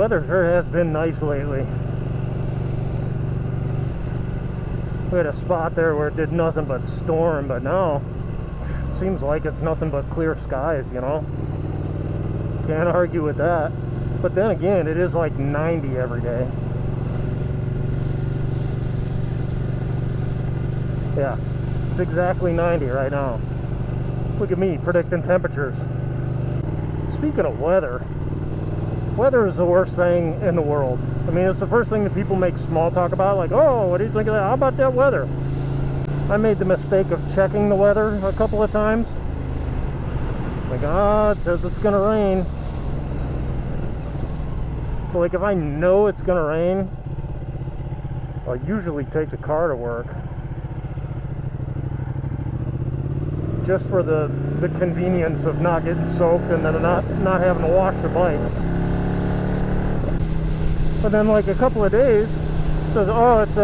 weather sure has been nice lately. We had a spot there where it did nothing but storm, but now it seems like it's nothing but clear skies, you know? Can't argue with that. But then again, it is like 90 every day. Yeah, it's exactly 90 right now. Look at me predicting temperatures. Speaking of weather, weather is the worst thing in the world. I mean, it's the first thing that people make small talk about, like, oh, what do you think of that? How about that weather? I made the mistake of checking the weather a couple of times. Like, oh, it says it's gonna rain. So like, if I know it's gonna rain, I'll usually take the car to work. Just for the convenience of not getting soaked and then not having to wash the bike. But then like a couple of days, it says, oh, it's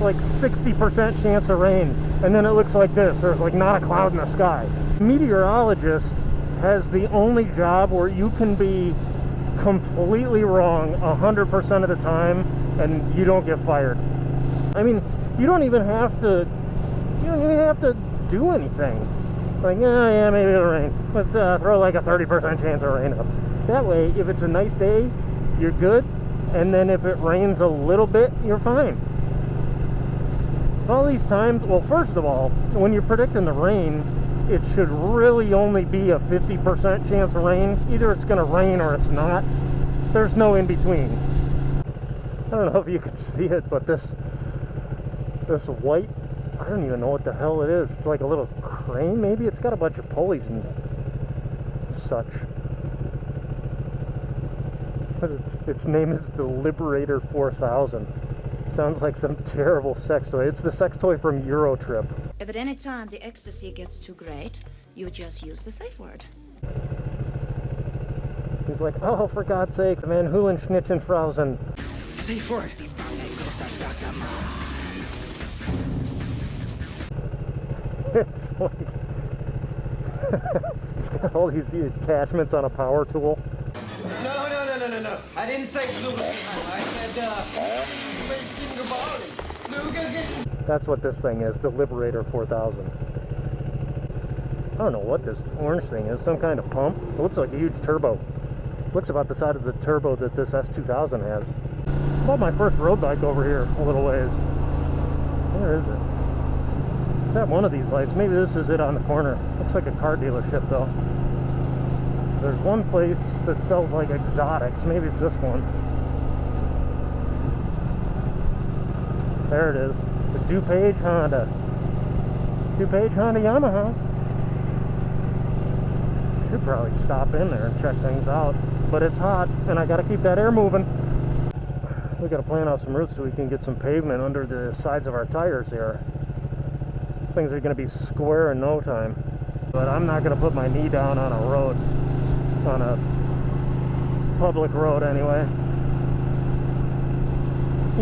like 60% chance of rain. And then it looks like this. There's like not a cloud in the sky. Meteorologist has the only job where you can be completely wrong 100% of the time and you don't get fired. I mean, you don't even have to do anything. Like, yeah, maybe it'll rain. Let's throw like a 30% chance of rain up. That way, if it's a nice day, you're good. And then if it rains a little bit, you're fine. All these times, well, first of all, when you're predicting the rain, it should really only be a 50% chance of rain. Either it's going to rain or it's not. There's no in between. I don't know if you can see it, but this white, I don't even know what the hell it is. It's like a little crane, maybe? It's got a bunch of pulleys and such. But its name is the Liberator 4000. It sounds like some terrible sex toy. It's the sex toy from Eurotrip. If at any time the ecstasy gets too great, you just use the safe word. He's like, oh, for God's sake, Van Hulen Schnitchenfrausen. Safe word. It's like, it's got all these attachments on a power tool. No. I didn't say lubricant. I said, That's what this thing is, the Liberator 4000. I don't know what this orange thing is, some kind of pump. It looks like a huge turbo. It looks about the size of the turbo that this S2000 has. I bought my first road bike over here a little ways. Where is it? It's at one of these lights. Maybe this is it on the corner. Looks like a car dealership though. There's one place that sells like exotics. Maybe it's this one. There it is. The DuPage Honda. DuPage Honda Yamaha. Should probably stop in there and check things out. But it's hot and I gotta keep that air moving. We gotta plan out some routes so we can get some pavement under the sides of our tires here. These things are gonna be square in no time. But I'm not gonna put my knee down on a road. On a public road anyway.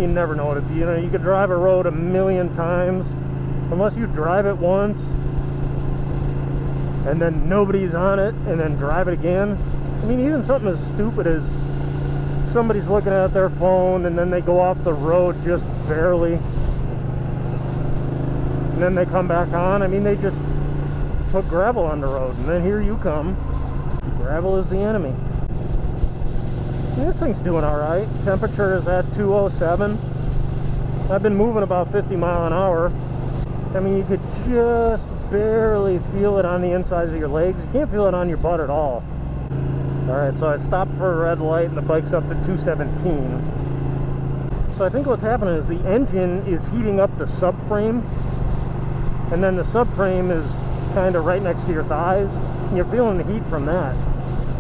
You never know what it's, you know, you could drive a road a million times. Unless you drive it once and then nobody's on it and then drive it again. I mean, even something as stupid as somebody's looking at their phone and then they go off the road just barely and then they come back on. I mean, they just put gravel on the road and then here you come. Gravel is the enemy. This thing's doing alright. Temperature is at 207. I've been moving about 50 miles an hour. I mean, you could just barely feel it on the insides of your legs. You can't feel it on your butt at all. Alright, so I stopped for a red light and the bike's up to 217. So I think what's happening is the engine is heating up the subframe. And then the subframe is kind of right next to your thighs. And you're feeling the heat from that.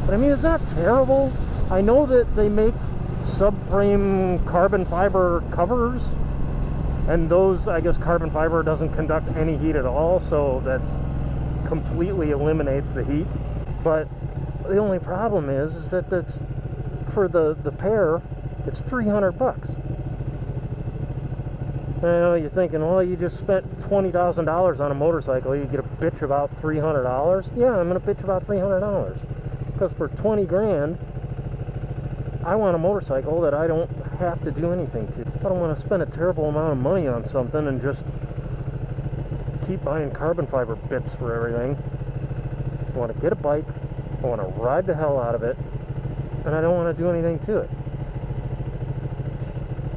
But I mean, it's not terrible. I know that they make subframe carbon fiber covers, and those, I guess, carbon fiber doesn't conduct any heat at all, so that's completely eliminates the heat. But the only problem is that that's for the pair, it's $300. I know you're thinking, well, you just spent $20,000 on a motorcycle, you get a bitch about $300. Yeah, I'm gonna bitch about $300 because for 20 grand I want a motorcycle that I don't have to do anything to. I don't want to spend a terrible amount of money on something and just keep buying carbon fiber bits for everything. I want to get a bike, I want to ride the hell out of it, and I don't want to do anything to it.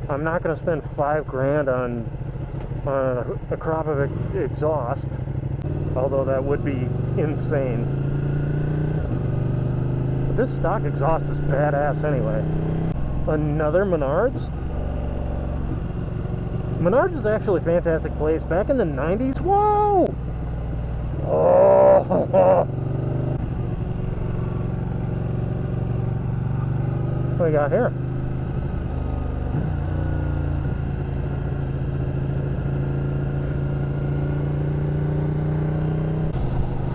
I'm not going to spend $5,000 on a crop of exhaust, although that would be insane. But this stock exhaust is badass anyway. Another Menards? Menards is actually a fantastic place. Back in the 90s, whoa! Oh! What do we got here?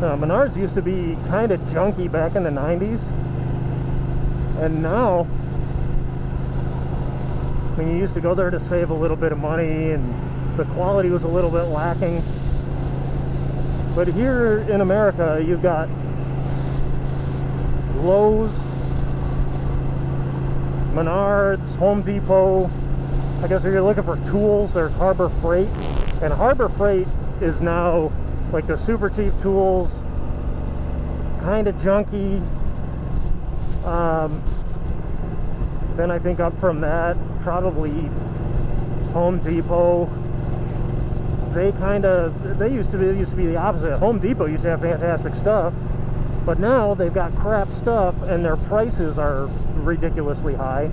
Menards used to be kind of junky back in the 90s, and now, I mean, you used to go there to save a little bit of money, and the quality was a little bit lacking. But here in America, you've got Lowe's, Menards, Home Depot. I guess if you're looking for tools, there's Harbor Freight, and Harbor Freight is now like the super cheap tools, kind of junky. Then I think up from that, probably Home Depot. They used to be the opposite. Home Depot used to have fantastic stuff, but now they've got crap stuff and their prices are ridiculously high.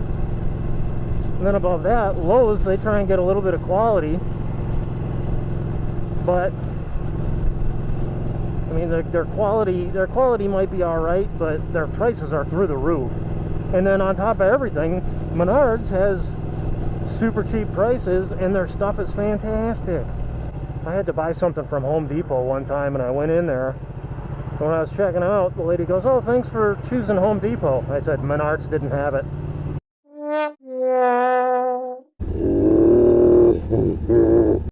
And then above that, Lowe's, they try and get a little bit of quality, but I mean, their quality might be all right, but their prices are through the roof. And then on top of everything, Menards has super cheap prices, and their stuff is fantastic. I had to buy something from Home Depot one time, and I went in there. When I was checking out, the lady goes, "Oh, thanks for choosing Home Depot." I said, "Menards didn't have it."